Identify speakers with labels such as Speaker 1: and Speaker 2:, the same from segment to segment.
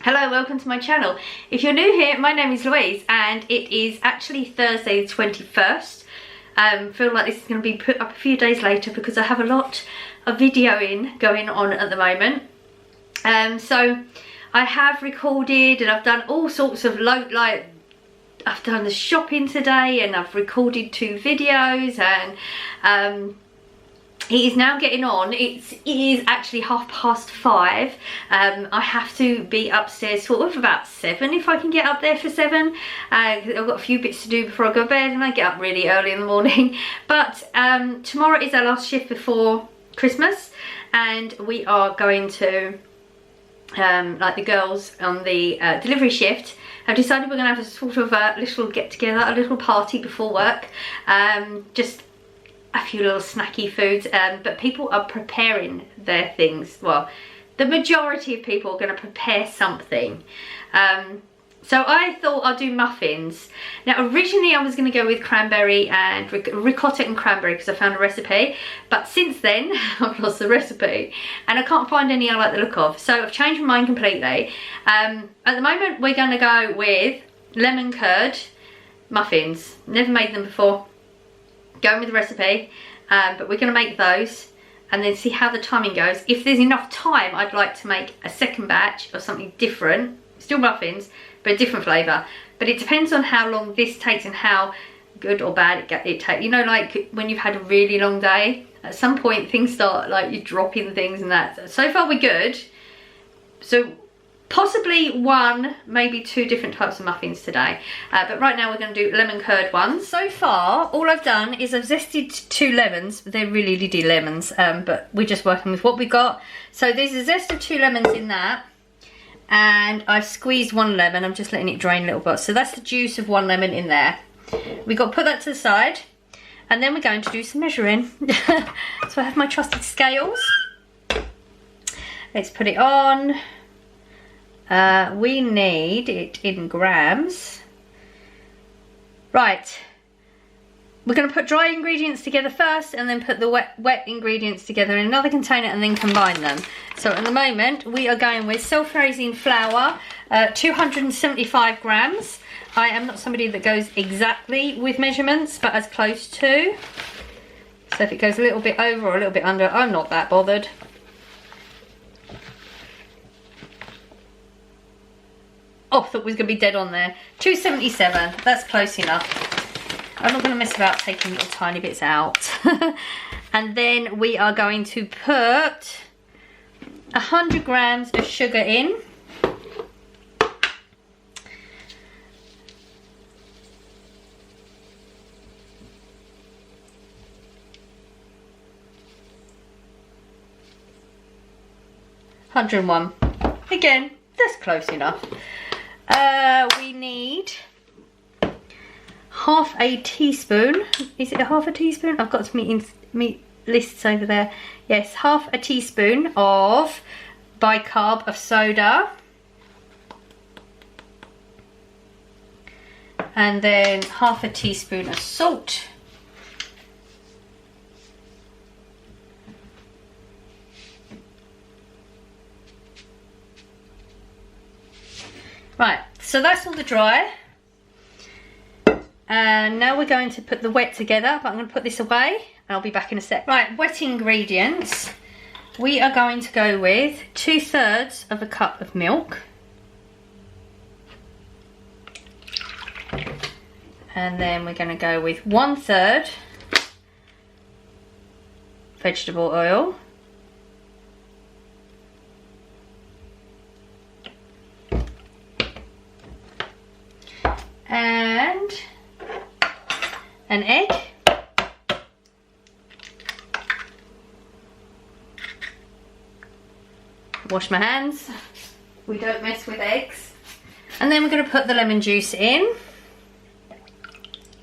Speaker 1: Hello, welcome to my channel. If you're new here, my name is Louise and it is actually Thursday the 21st. Feel like this is going to be put up a few days later because I have a lot of videoing going on at the moment. So I have recorded and I've done all sorts of I've done the shopping today and I've recorded 2 videos and it is now getting on. It is actually 5:30. I have to be upstairs sort of about 7 if I can get up there for 7. I've got a few bits to do before I go to bed and I get up really early in the morning. But tomorrow is our last shift before Christmas and we are going to, like the girls on the delivery shift have decided we're going to have a sort of a little get together, a little party before work. Just a few little snacky foods, but people are preparing their things. Well, the majority of people are going to prepare something. So I thought I'd do muffins. Now originally I was going to go with cranberry and ricotta and cranberry because I found a recipe, but since then I've lost the recipe and I can't find any I like the look of, so I've changed my mind completely. At the moment we're going to go with lemon curd muffins. Never made them before. Going with the recipe, but we're going to make those and then see how the timing goes. If there's enough time, I'd like to make a second batch of something different, still muffins but a different flavour, but it depends on how long this takes and how good or bad it takes. You know, like when you've had a really long day, at some point things start, like you're dropping things and that. So far we're good, so possibly 1, maybe 2 different types of muffins today, but right now we're going to do lemon curd ones. So far all I've done is I've zested 2 lemons. They're really little lemons, but we're just working with what we got. So there's a zest of 2 lemons in that and I've squeezed 1 lemon. I'm just letting it drain a little bit, so that's the juice of 1 lemon in there. We've got to put that to the side and then we're going to do some measuring. So I have my trusted scales. Let's put it on. We need it in grams. Right, we're going to put dry ingredients together first and then put the wet ingredients together in another container and then combine them. So at the moment we are going with self-raising flour, 275 grams. I am not somebody that goes exactly with measurements, but as close to. So if it goes a little bit over or a little bit under, I'm not that bothered. Oh, I thought it was going to be dead on there. 277, that's close enough. I'm not going to mess about taking little tiny bits out. And then we are going to put 100 grams of sugar in. $101. Again, that's close enough. We need half a teaspoon. Is it a half a teaspoon? I've got some meat lists over there. Yes, half a teaspoon of bicarb of soda. And then half a teaspoon of salt. Right, so that's all the dry. And now we're going to put the wet together, but I'm going to put this away and I'll be back in a sec. Right, wet ingredients. We are going to go with 2/3 of a cup of milk. And then we're going to go with 1/3 vegetable oil. And an egg. Wash my hands. We don't mess with eggs. And then we're going to put the lemon juice in.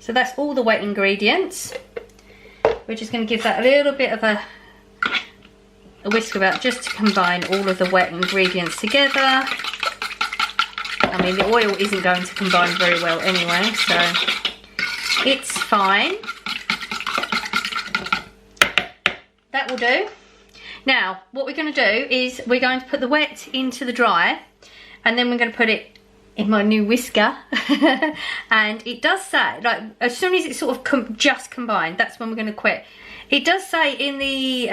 Speaker 1: So that's all the wet ingredients. We're just going to give that a little bit of a whisk about just to combine all of the wet ingredients together. I mean, the oil isn't going to combine very well anyway, so it's fine. That will do. Now, what we're going to do is we're going to put the wet into the dry, and then we're going to put it in my new whisker. And it does say, like, as soon as it's sort of just combined, that's when we're going to quit. It does say in the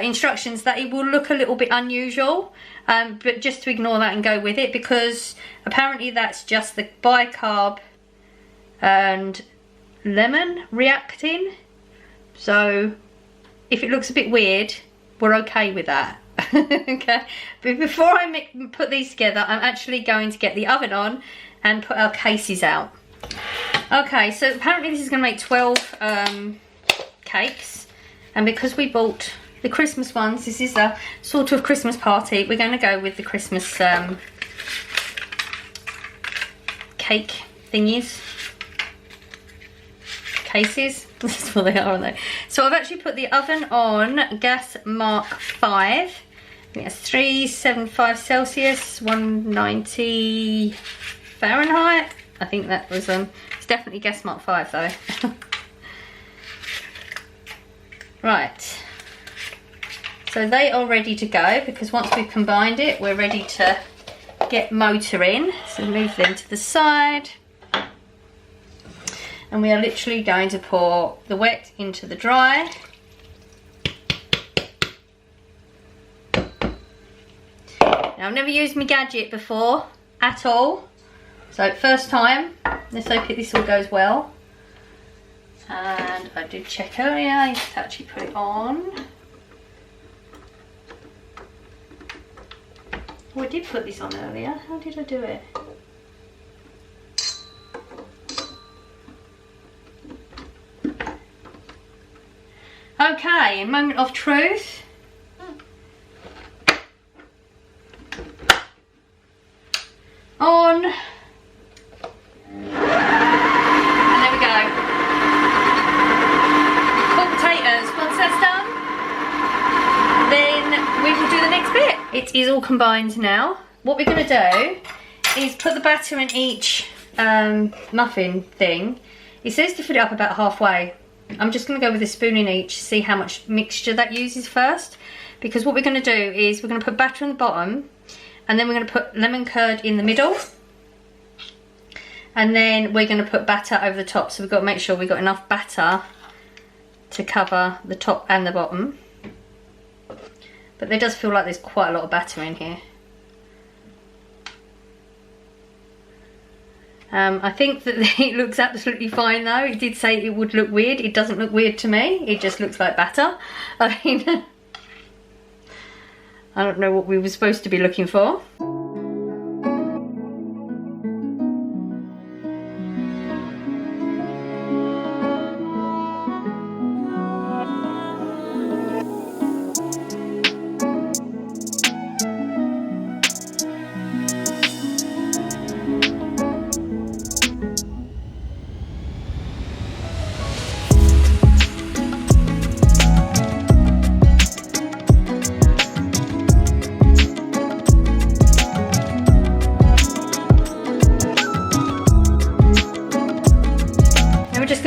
Speaker 1: instructions that it will look a little bit unusual, but just to ignore that and go with it, because apparently that's just the bicarb and lemon reacting. So if it looks a bit weird, we're okay with that. Okay, but before I put these together, I'm actually going to get the oven on and put our cases out. Okay, so apparently this is going to make 12 cakes, and because we bought the Christmas ones, this is a sort of Christmas party, we're going to go with the Christmas cake thingies, cases. That's what they are, aren't they? So I've actually put the oven on gas mark 5. I think that's 375 Celsius, 190 Fahrenheit. I think that was it's definitely gas mark 5 though. Right. So they are ready to go, because once we've combined it, we're ready to get motor in. So move them to the side. And we are literally going to pour the wet into the dry. Now, I've never used my gadget before at all. So first time, let's hope this all goes well. And I did check earlier, I used to actually put it on. Oh, I did put this on earlier. How did I do it? Okay, moment of truth. On. And there we go. Cooked potatoes. Once that's done, then we will do the next bit. It is all combined now. What we're going to do is put the batter in each muffin thing. It says to fill it up about halfway. I'm just going to go with a spoon in each, see how much mixture that uses first. Because what we're going to do is we're going to put batter on the bottom, and then we're going to put lemon curd in the middle. And then we're going to put batter over the top. So we've got to make sure we've got enough batter to cover the top and the bottom. But there does feel like there's quite a lot of batter in here. I think that it looks absolutely fine though. It did say it would look weird. It doesn't look weird to me. It just looks like batter. I mean, I don't know what we were supposed to be looking for.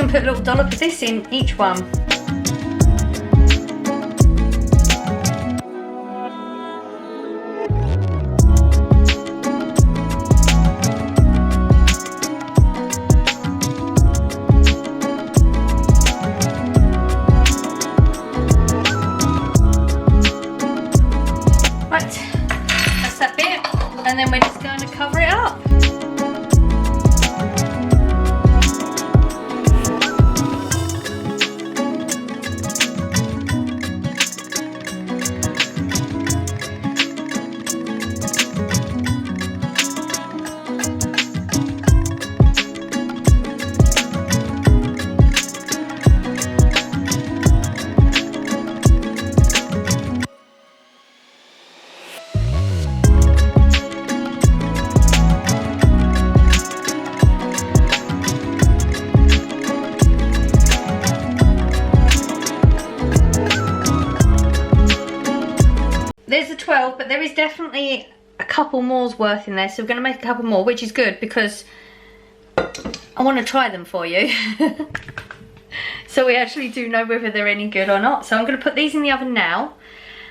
Speaker 1: Put a little dollop of this in each one. Right, that's that bit, and then we're just going to cover it up. There's a 12, but there is definitely a couple more's worth in there, so we're going to make a couple more, which is good because I want to try them for you. So we actually do know whether they're any good or not. So I'm going to put these in the oven now,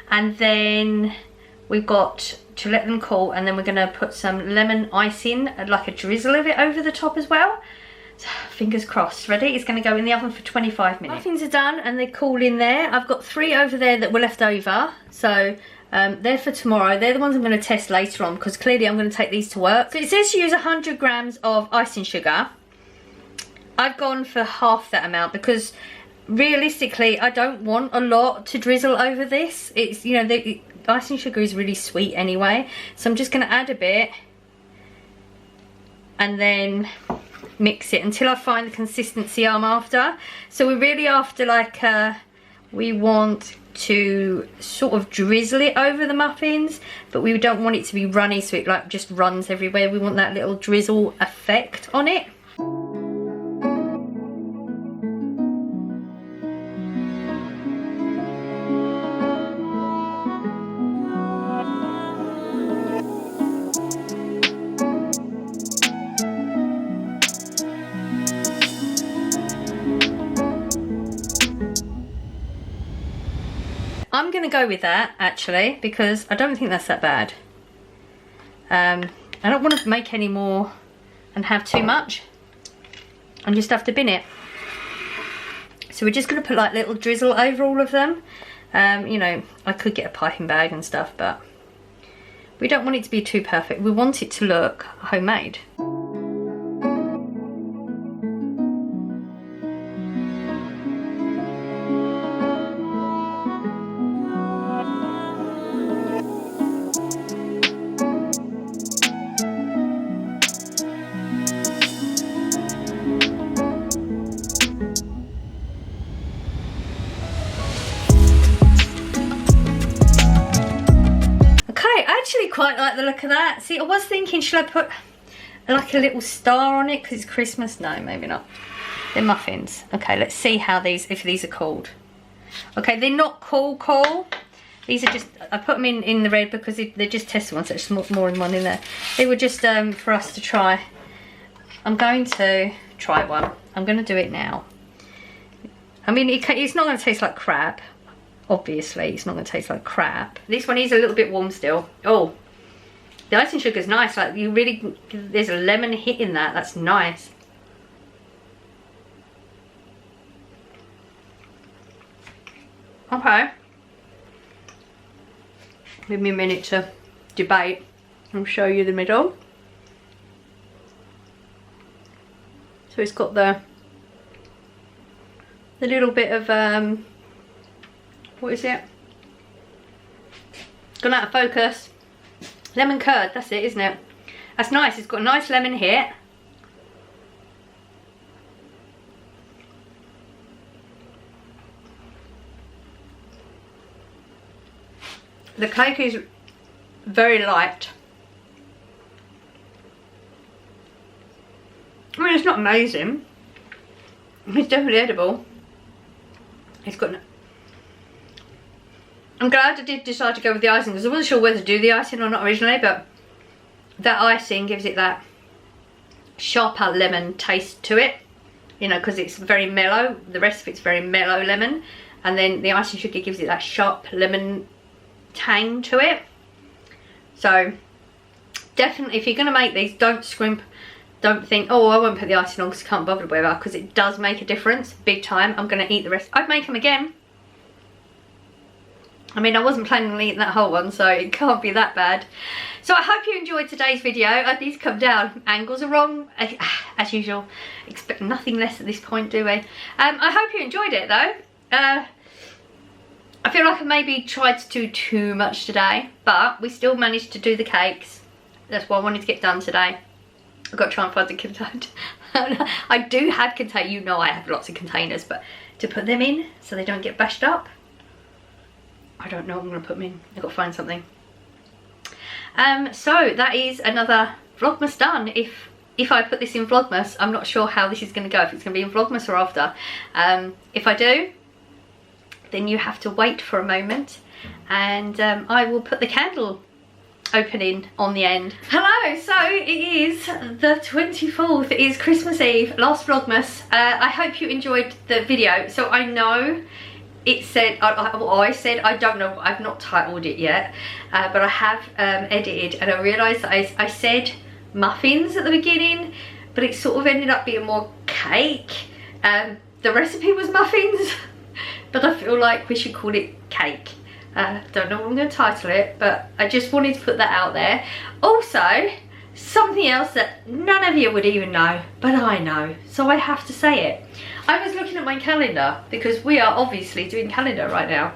Speaker 1: and then we've got to let them cool, and then we're going to put some lemon icing, like a drizzle of it over the top as well. So, fingers crossed. Ready? It's going to go in the oven for 25 minutes. Muffins are done and they're cool in there. I've got 3 over there that were left over, so they're for tomorrow. They're the ones I'm going to test later on, because clearly I'm going to take these to work. So it says to use 100 grams of icing sugar. I've gone for half that amount because realistically I don't want a lot to drizzle over this. It's, you know, the icing sugar is really sweet anyway, so I'm just going to add a bit and then mix it until I find the consistency I'm after. So we're really after, like, we want to sort of drizzle it over the muffins, but we don't want it to be runny so it like just runs everywhere. We want that little drizzle effect on it. I'm going to go with that actually, because I don't think that's that bad. I don't want to make any more and have too much and just have to bin it. So we're just going to put like little drizzle over all of them. You know, I could get a piping bag and stuff, but we don't want it to be too perfect. We want it to look homemade. Quite like the look of that. See, I was thinking, should I put like a little star on it because it's Christmas? No, maybe not. They're muffins. Okay, let's see how these, if these are called. Okay, they're not cool. These are just, I put them in the red because they're just test ones. There's more than one in there. They were just for us to try. I'm going to try one. I'm going to do it now. I mean, it's not going to taste like crap. Obviously, it's not going to taste like crap. This one is a little bit warm still. Oh, the icing sugar is nice. Like, you really, there's a lemon hit in that. That's nice. Okay. Give me a minute to debate. I'll show you the middle. So it's got the little bit of what is it? Gone out of focus. Lemon curd, that's it, isn't it? That's nice, it's got a nice lemon hit. The cake is very light. I mean, it's not amazing. It's definitely edible. It's got... I'm glad I did decide to go with the icing because I wasn't sure whether to do the icing or not originally, but that icing gives it that sharper lemon taste to it, you know, because it's very mellow. The rest of it's very mellow lemon, and then the icing sugar gives it that sharp lemon tang to it. So definitely, if you're going to make these, don't scrimp. Don't think, oh, I won't put the icing on because I can't bother with it, because it does make a difference big time. I'm going to eat the rest. I'd make them again. I mean, I wasn't planning on eating that whole one, so it can't be that bad. So I hope you enjoyed today's video. These come down. Angles are wrong, as usual. Expect nothing less at this point, do we? I hope you enjoyed it, though. I feel like I maybe tried to do too much today, but we still managed to do the cakes. That's what I wanted to get done today. I've got to try and find the container. I do have container. You know I have lots of containers, but to put them in so they don't get bashed up, I don't know what I'm going to put them in. I've got to find something. So that is another Vlogmas done. If I put this in Vlogmas, I'm not sure how this is going to go. If it's going to be in Vlogmas or after. If I do, then you have to wait for a moment, and I will put the candle opening on the end. Hello, so it is the 24th. It is Christmas Eve, last Vlogmas. I hope you enjoyed the video. So I know it said, I said, I don't know, I've not titled it yet, but I have edited, and I realised that I said muffins at the beginning, but it sort of ended up being more cake. The recipe was muffins, but I feel like we should call it cake. Don't know what I'm going to title it, but I just wanted to put that out there. Also, something else that none of you would even know, but I know, so I have to say it. I was looking at my calendar, because we are obviously doing calendar right now,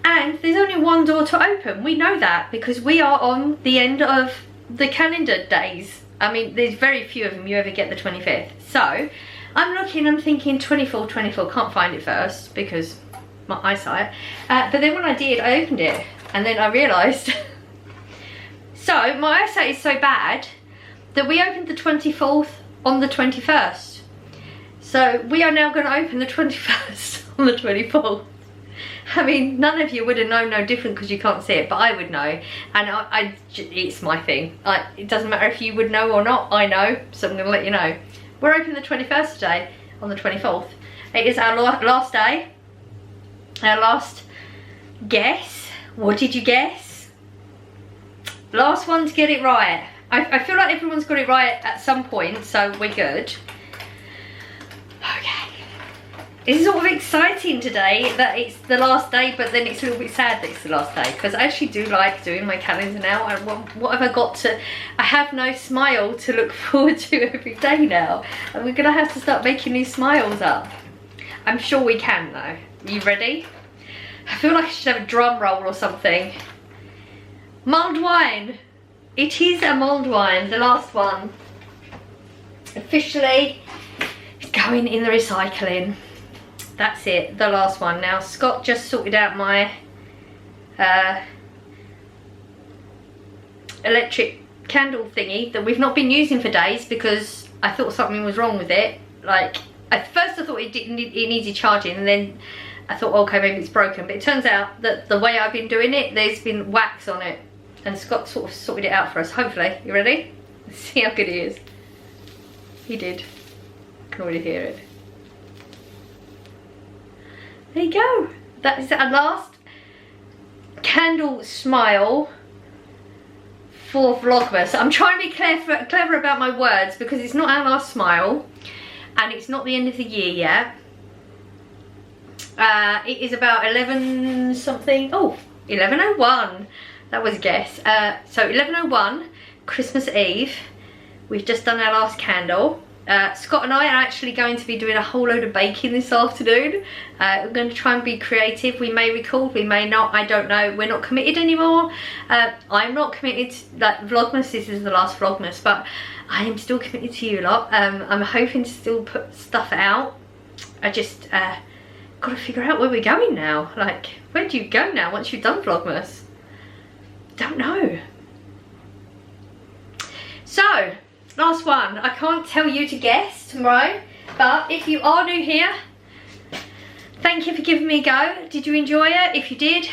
Speaker 1: and there's only one door to open. We know that because we are on the end of the calendar days. I mean, there's very few of them you ever get the 25th. So I'm looking, I'm thinking 24, can't find it first because my eyesight. But then when I did, I opened it, and then I realised so my eyesight is so bad that we opened the 24th on the 21st. So we are now going to open the 21st on the 24th. I mean, none of you would have known no different because you can't see it, but I would know. And it's my thing. It doesn't matter if you would know or not, I know. So I'm going to let you know. We're open the 21st today, on the 24th. It is our last day. Our last guess. What did you guess? Last one to get it right. I feel like everyone's got it right at some point, so we're good. Okay. It's sort of exciting today that it's the last day, but then it's a little bit sad that it's the last day, because I actually do like doing my calendar now. And what have I got to... I have no smile to look forward to every day now. And we're going to have to start making these smiles up. I'm sure we can though. You ready? I feel like I should have a drum roll or something. Mulled wine. It is a mulled wine, the last one. Officially going in the recycling. That's it, the last one. Now Scott just sorted out my electric candle thingy that we've not been using for days because I thought something was wrong with it. Like, at first I thought it needed charging, and then I thought, okay, maybe it's broken. But it turns out that the way I've been doing it, there's been wax on it, and Scott sort of sorted it out for us. Hopefully, you ready? Let's see how good he is. He did. I can already hear it. There you go. That is our last candle smile for Vlogmas. I'm trying to be clever about my words because it's not our last smile and it's not the end of the year yet. It is about 11 something. Oh, 11:01. That was a guess. So 11:01, Christmas Eve. We've just done our last candle. Scott and I are actually going to be doing a whole load of baking this afternoon. We're going to try and be creative. We may record, we may not, I don't know. We're not committed anymore. I'm not committed, like Vlogmas, this is the last Vlogmas, but I am still committed to you lot. I'm hoping to still put stuff out. I just got to figure out where we're going now. Like, where do you go now once you've done Vlogmas? Don't know. So, last one. I can't tell you to guess tomorrow, but if you are new here, thank you for giving me a go. Did you enjoy it? If you did,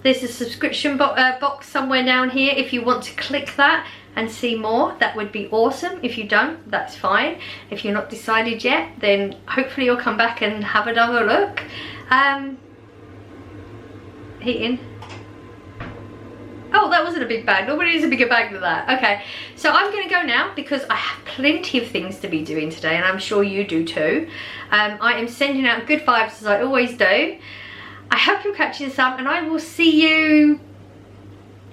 Speaker 1: there's a subscription box somewhere down here. If you want to click that and see more, that would be awesome. If you don't, that's fine. If you're not decided yet, then hopefully you'll come back and have another look. Heating. Oh, that wasn't a big bag. Nobody needs a bigger bag than that. Okay, so I'm going to go now because I have plenty of things to be doing today, and I'm sure you do too. I am sending out good vibes as I always do. I hope you're catching some, and I will see you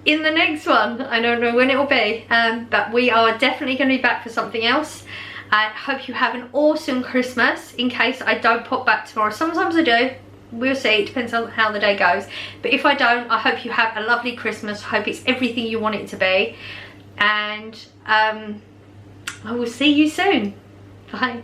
Speaker 1: in the next one. I don't know when it will be, but we are definitely going to be back for something else. I hope you have an awesome Christmas, in case I don't pop back tomorrow. Sometimes I do. We'll see, it depends on how the day goes. But if I don't, I hope you have a lovely Christmas. I hope it's everything you want it to be. And I will see you soon. Bye.